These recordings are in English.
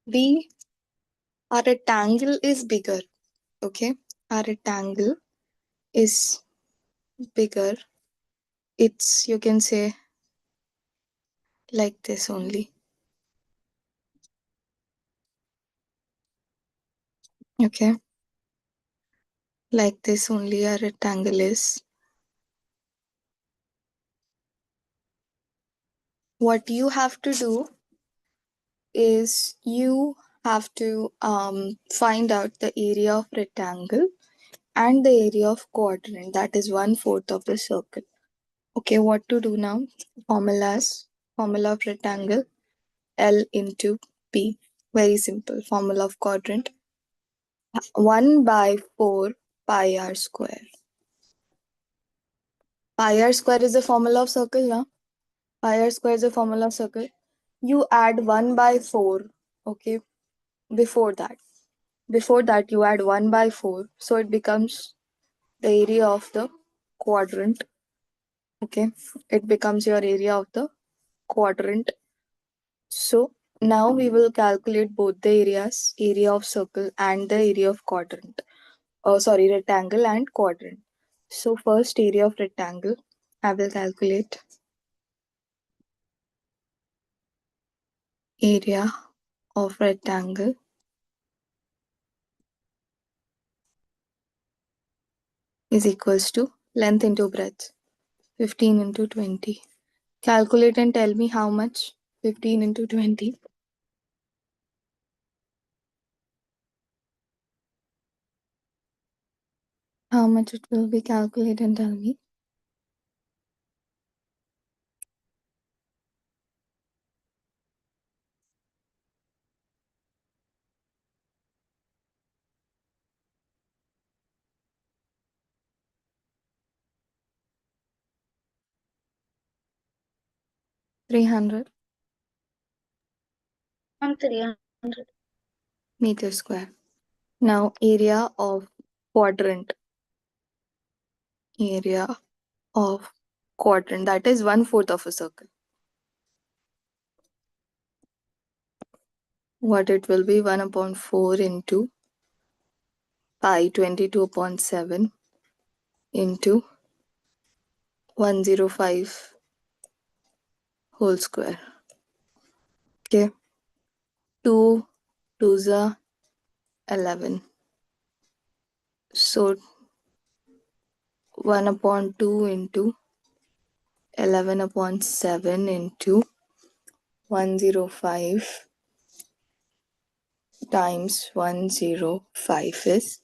We our rectangle is bigger. Okay, our rectangle is bigger. It's, you can say, like this only. Okay, like this only our rectangle is. What you have to do is you have to find out the area of rectangle and the area of quadrant, that is 1/4 of the circle. Okay, what to do now? Formulas. Formula of rectangle, L into P. Very simple. Formula of quadrant, 1 by 4 pi r square. Pi r square is the formula of circle, na? Pi r square is the formula of circle. You add 1 by 4, okay, before that. Before that, you add 1 by 4. So it becomes the area of the quadrant. Okay, it becomes your area of the quadrant. So now we will calculate both the areas, area of circle and the area of quadrant. Oh, sorry, rectangle and quadrant. So first, area of rectangle, I will calculate area of rectangle is equals to length into breadth, 15 into 20. Calculate and tell me how much 15 into 20. How much it will be? Calculate and tell me. Three hundred 300 meter square. Now area of quadrant. Area of quadrant, that is 1/4 of a circle. What it will be? 1 upon 4 into pi 22 upon 7 into 105 whole square. Okay. 2 2s are 11. So 1 upon 2 into 11 upon 7 into 105 times 105 is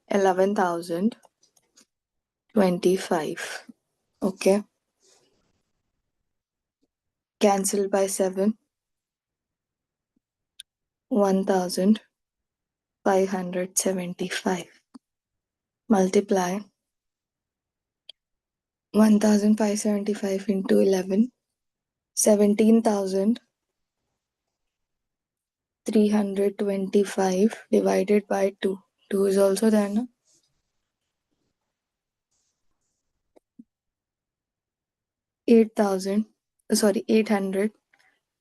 11,025. Okay. Cancel by 7. 1,575. Multiply 1,575 into 11. 17,325 divided by 2. 2 is also there, no? 8,000, sorry, 800,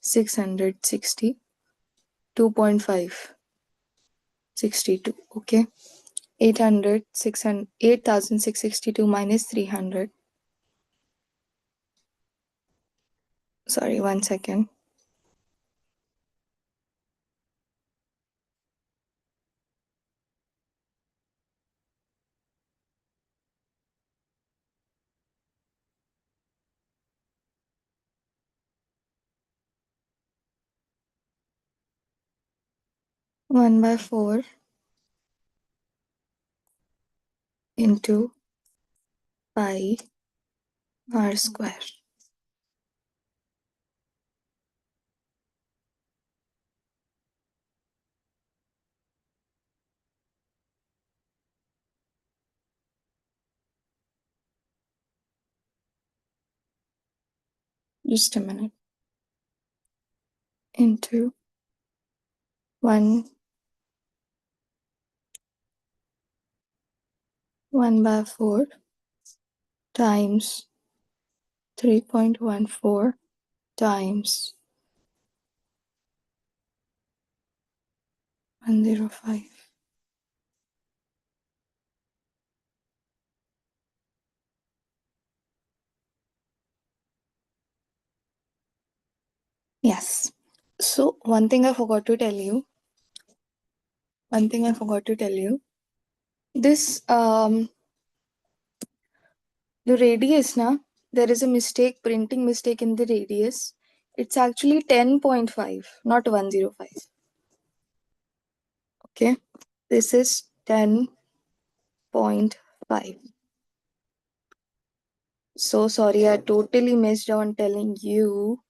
660, 2.5, 62. Okay. 800, 600, 8,662 minus 300. Sorry, 1 second. One by 4 into pi r square. Just a minute. Into 1 by 4 times 3.14 times 105. Yes. So one thing I forgot to tell you. One thing I forgot to tell you. This the radius na, there is a mistake, printing mistake in the radius. It's actually 10.5, not 105. Okay. This is 10.5. So sorry, I totally missed on telling you.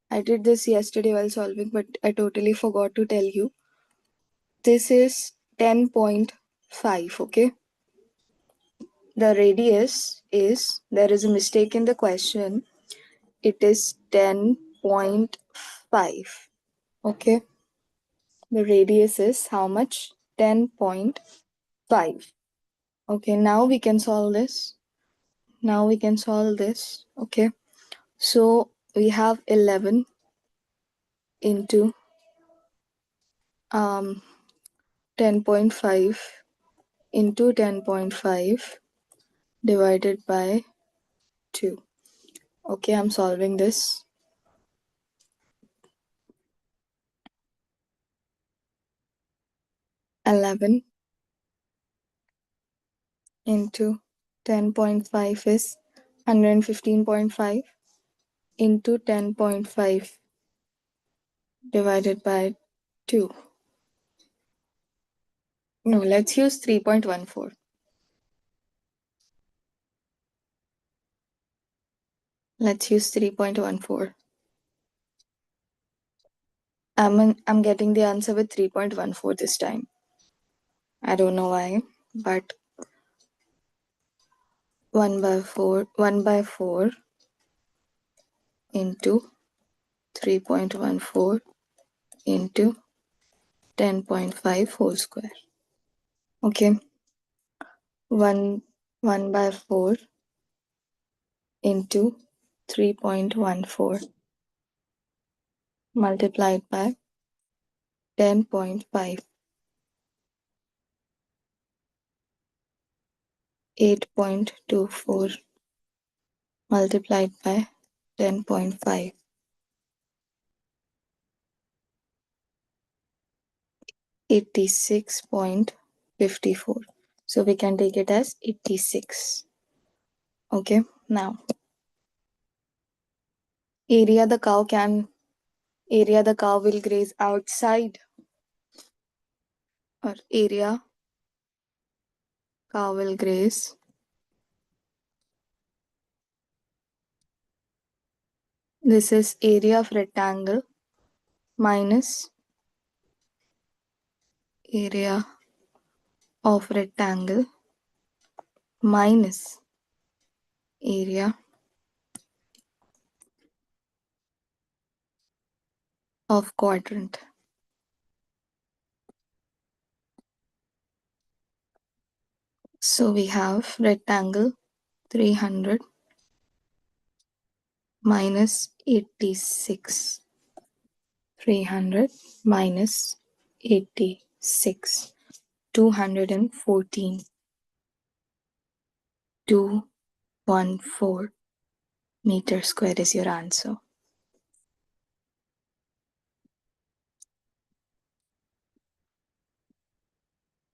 I did this yesterday while solving, but I totally forgot to tell you. This is 10.5, okay? The radius is, there is a mistake in the question. It is 10.5, okay? The radius is how much? 10.5. Okay, now we can solve this. Now we can solve this, okay? So we have 11 into 10.5 into 10.5 divided by 2. Okay, I'm solving this. 11 into 10.5 is 115.5 into 10.5 divided by 2. No, let's use 3.14. Let's use 3.14. I'm getting the answer with 3.14 this time. I don't know why, but 1 by 4 into 3.14 into 10.5 whole square. Okay. 1 by 4 into 3.14 multiplied by 10.5. 8.24 multiplied by 10.5. 86.54. So we can take it as 86. Okay, now area the cow will graze outside, or area cow will graze this is area of rectangle minus area of rectangle minus area of quadrant. So we have rectangle 300 minus 86. 300 minus 86. 214. 214 meter square is your answer.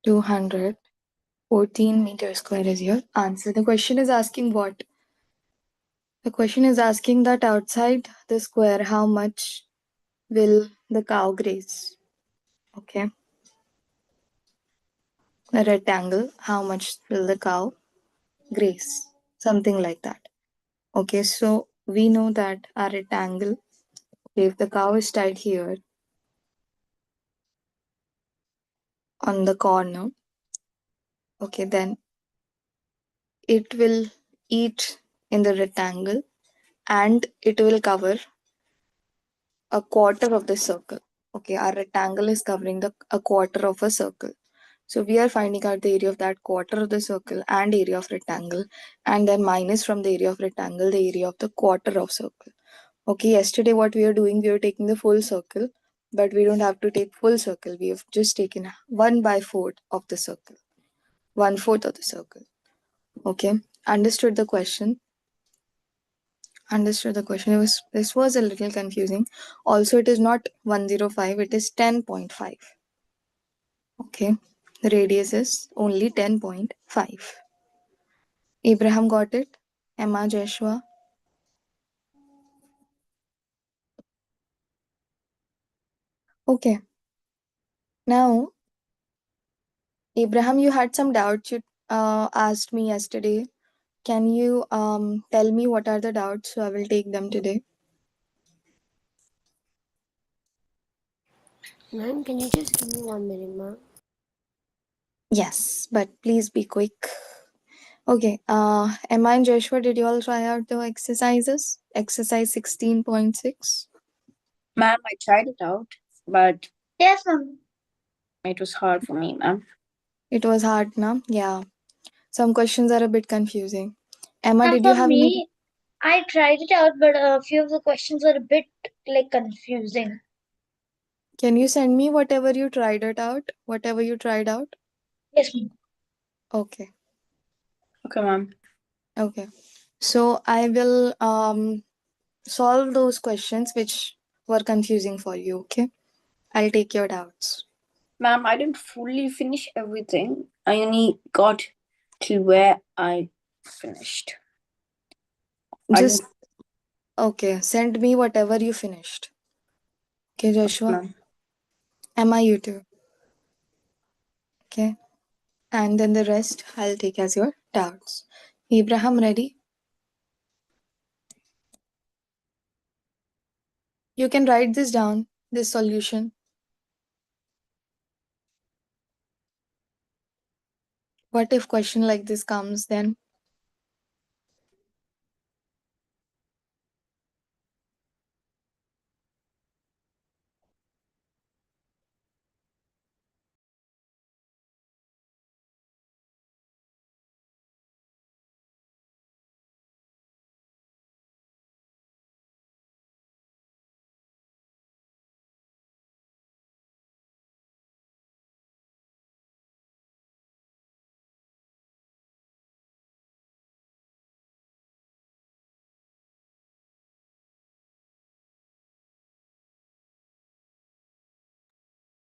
214 meter square is your answer. The question is asking what? The question is asking that outside the square, how much will the cow graze? Okay. The rectangle, how much will the cow graze? Something like that. Okay, so we know that our rectangle, if the cow is tied here on the corner, okay, then it will eat in the rectangle and it will cover a quarter of the circle. Okay, our rectangle is covering a quarter of a circle. So we are finding out the area of that quarter of the circle and area of rectangle, and then minus from the area of rectangle the area of the quarter of circle. Okay, yesterday what we are doing, we are taking the full circle. but we don't have to take full circle. We have just taken 1/4 of the circle. 1/4 of the circle. Okay. Understood the question? Understood the question. This was a little confusing. Also, it is not 105, it is 10.5. Okay. The radius is only 10.5. Abraham got it? Emma, Joshua? Okay. Now, Abraham, you had some doubts you asked me yesterday. Can you tell me what are the doubts? So I will take them today. Ma'am, can you just give me 1 minute, ma'am? Yes, but please be quick. Okay. Emma and Joshua, did you all try out the exercises? Exercise 16.6. Ma'am, I tried it out, but Yes, ma'am. it was hard for me, ma'am. It was hard, na? Yeah. Some questions are a bit confusing. Emma, And did you for have any? me, I tried it out, but a few of the questions were a bit like confusing. Can you send me whatever you tried it out? Whatever you tried out? Yes, ma'am. Okay. Okay, ma'am. Okay. So I will solve those questions which were confusing for you. Okay. I'll take your doubts. Ma'am, I didn't fully finish everything. I only got to where I finished. Just okay. Send me whatever you finished. Okay, Joshua. Ma'am. Emma, you too. Okay. And then the rest I'll take as your doubts. Abraham, ready? You can write this down, this solution. What if question like this comes then?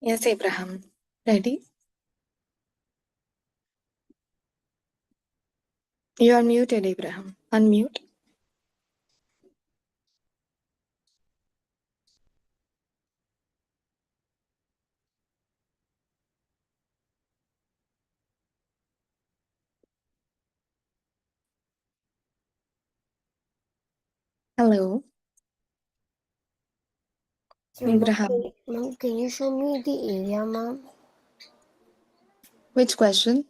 Yes, Abraham. Ready? You are muted, Abraham. Unmute. Hello, Abraham. Ma'am, can you show me the area, ma'am? Which question?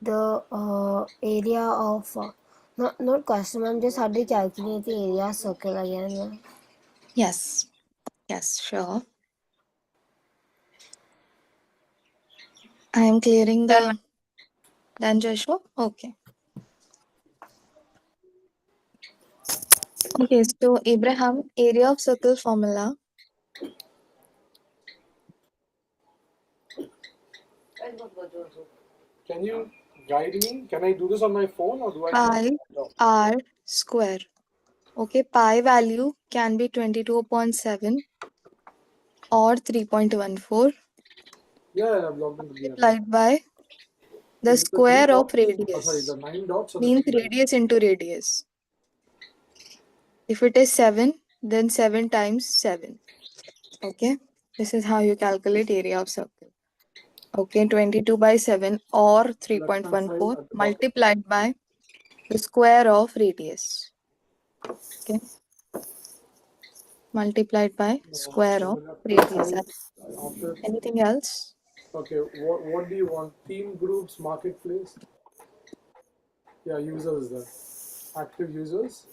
The area of not question, ma'am. Just how do you calculate the area circle again, ma'am? Yes. Yes, sure. I am clearing the. Done, Joshua? Okay. Okay, so Abraham, area of circle formula. Can you guide me? Can I do this on my phone or do I? Pi r square. Okay, pi value can be 22.7 or 3.14 Yeah, I've logged into the app. multiplied by the Is it the three square of dots? Oh, sorry, radius. the 9 dots or the Means 3 dots? radius into radius. If it is 7, then 7 times 7. Okay, this is how you calculate area of circle. Okay, 22 by 7 or Left-hand side 3.14 at the bottom. multiplied by the square of radius. Okay, multiplied by square of radius. After, Anything else? okay, what do you want? Team groups, marketplace? Yeah, users is there. Active users?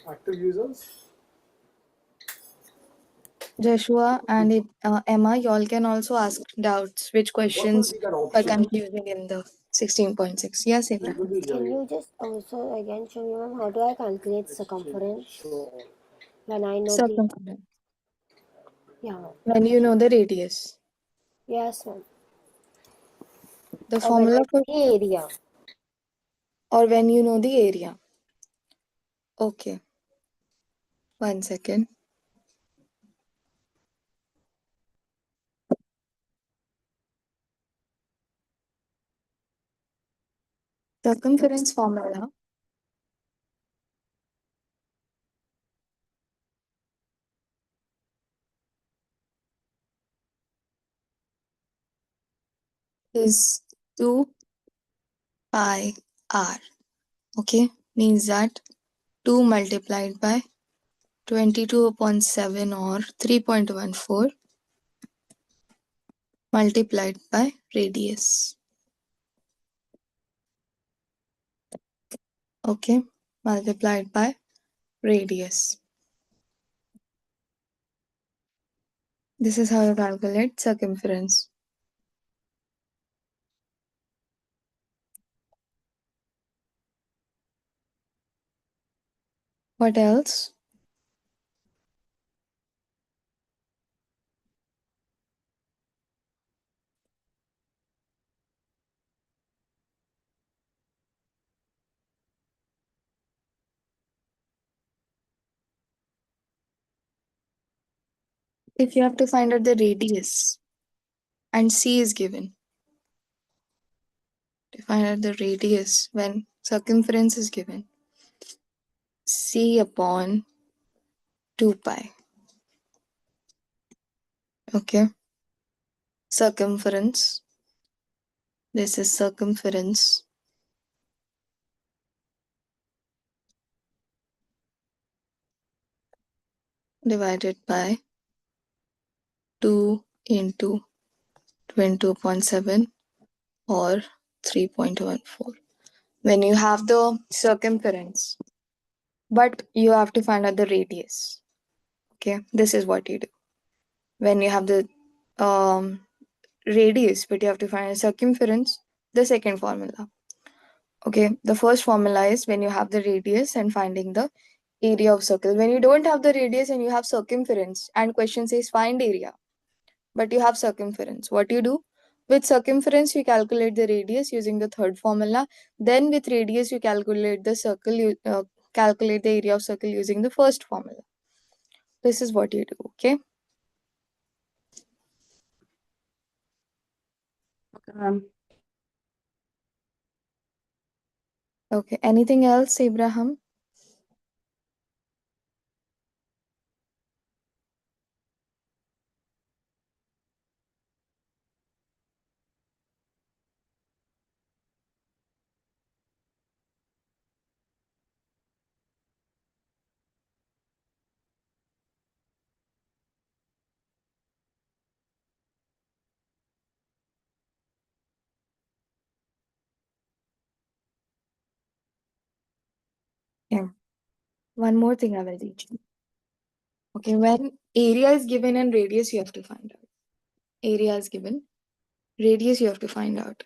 Active users? Joshua and Emma, y'all can also ask doubts. Which What will questions be that are option? confusing in the 16.6. Yes, Abraham. Can you just also again show me, ma'am, how do I calculate circumference when I know the Circumference. yeah? When you know the radius. Yes, ma'am. The Or when I formula know for, the area. or when you know the area. Okay. 1 second. Circumference formula is 2 pi r. Okay. Means that 2 multiplied by 22/7 or 3.14 multiplied by radius. Okay. Multiplied by radius. This is how you calculate circumference. What else? If you have to find out the radius and c is given, to find out the radius when circumference is given, c upon 2 pi. Okay. Circumference. This is circumference divided by 2 into 22.7 or 3.14. When you have the circumference, but you have to find out the radius. Okay, this is what you do. When you have the radius, but you have to find a circumference, the second formula. Okay, the first formula is when you have the radius and finding the area of circle. When you don't have the radius and you have circumference and question says find area, but you have circumference, what you do? With circumference, you calculate the radius using the third formula. Then with radius, you calculate the circle, calculate the area of circle using the first formula. This is what you do, okay? Okay, anything else, Abraham? Yeah. One more thing I will teach you. Okay, when area is given and radius, you have to find out. Area is given, radius you have to find out.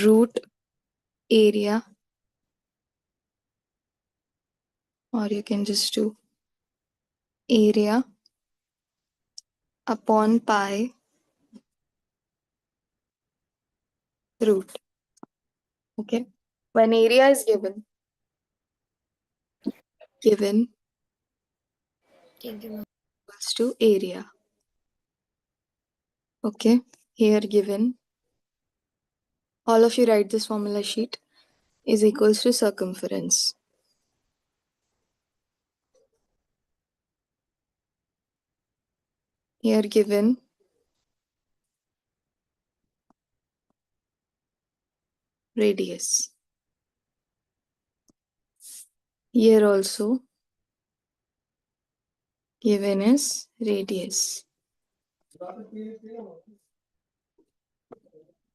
Root area, or you can just do area upon pi root. Okay, when area is given Thank you, ma'am. equals to area. Okay, here given, all of you write this formula sheet, is equals to circumference. Here given radius. Here also given is radius.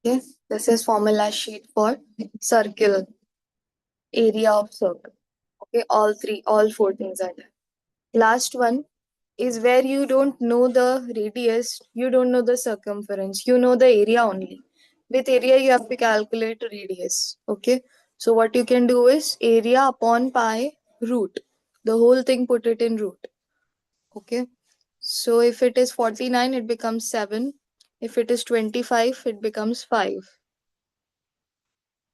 Okay, this is formula sheet for circle, area of circle. Okay, all four things are done. Last one, is where you don't know the radius, you don't know the circumference, you know the area only. With area, you have to calculate radius. Okay. So what you can do is area upon pi root. The whole thing, put it in root. Okay. So if it is 49, it becomes 7. If it is 25, it becomes 5.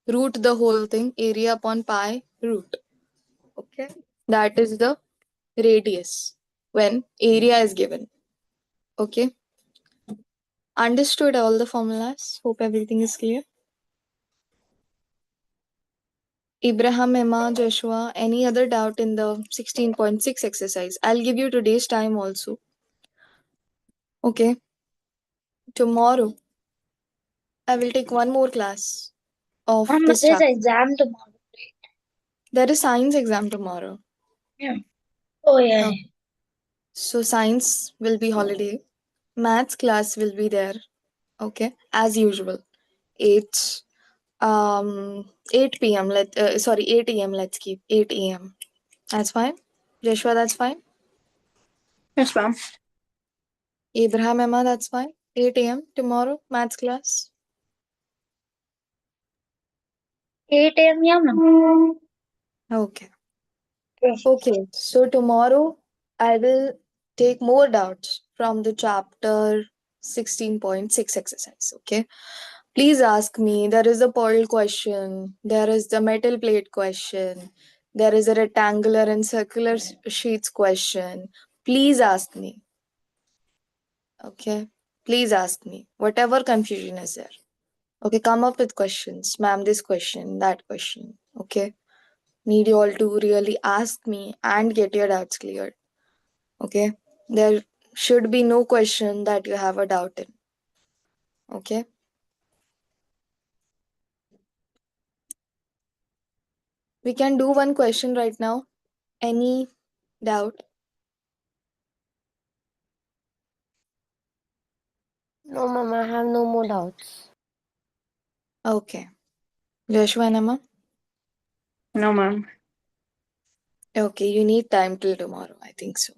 Root the whole thing, area upon pi root. Okay. That is the radius when area is given. Okay. Understood all the formulas? Hope everything is clear. Abraham, Emma, Joshua, any other doubt in the 16.6 exercise? I'll give you today's time also. Okay. Tomorrow, I will take one more class of But this there's chapter. an exam tomorrow. There is science exam tomorrow. Oh yeah. Okay. So science will be holiday. Maths class will be there. Okay. As usual. 8 8 p.m. 8 a.m. Let's keep 8 a.m. That's fine. Joshua, that's fine. Yes, ma'am. Abraham, Emma, that's fine. 8 a.m. tomorrow, maths class. 8 a.m. Yeah, ma'am. Okay. Yes. Okay. So tomorrow I will take more doubts from the chapter 16.6 exercise. Okay. Please ask me. There is a Pearl question. There is the metal plate question. There is a rectangular and circular sheets question. Please ask me. Okay. Please ask me. Whatever confusion is there. Okay, come up with questions. Ma'am, this question, that question. Okay. Need you all to really ask me and get your doubts cleared. Okay. There should be no question that you have a doubt in. Okay. We can do one question right now. Any doubt? No, ma'am, I have no more doubts. Okay. Joshua and Emma? No, ma'am. Okay, you need time till tomorrow, I think so,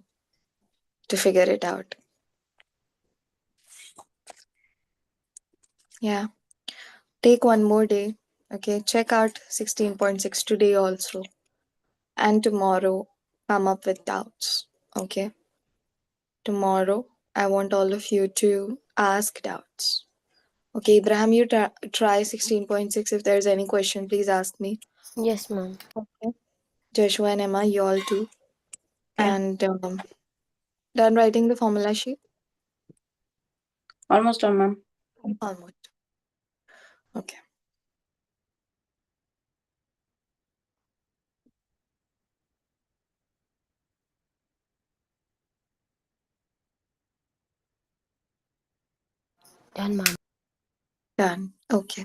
to figure it out. Yeah. Take one more day. Okay. Check out 16.6 today also. And tomorrow, come up with doubts. Okay. Tomorrow, I want all of you to ask doubts. Okay, Ibrahim, you try 16.6. If there's any question, please ask me. Yes, ma'am. Okay. Joshua and Emma, you all too. Yeah. And done writing the formula sheet? Almost done, ma'am. Almost. Okay. Done, ma'am. Done. Okay.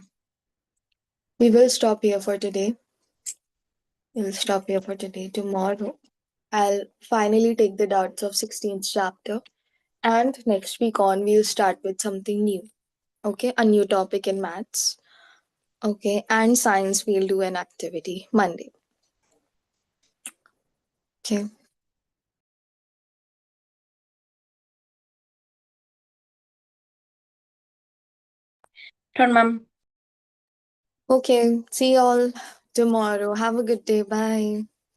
We will stop here for today. We'll stop here for today. Tomorrow, I'll finally take the doubts of 16th chapter. And next week on, we'll start with something new. Okay, a new topic in maths. Okay, and science, we'll do an activity Monday. Okay. Done, ma'am. Okay, see you all tomorrow. Have a good day. Bye.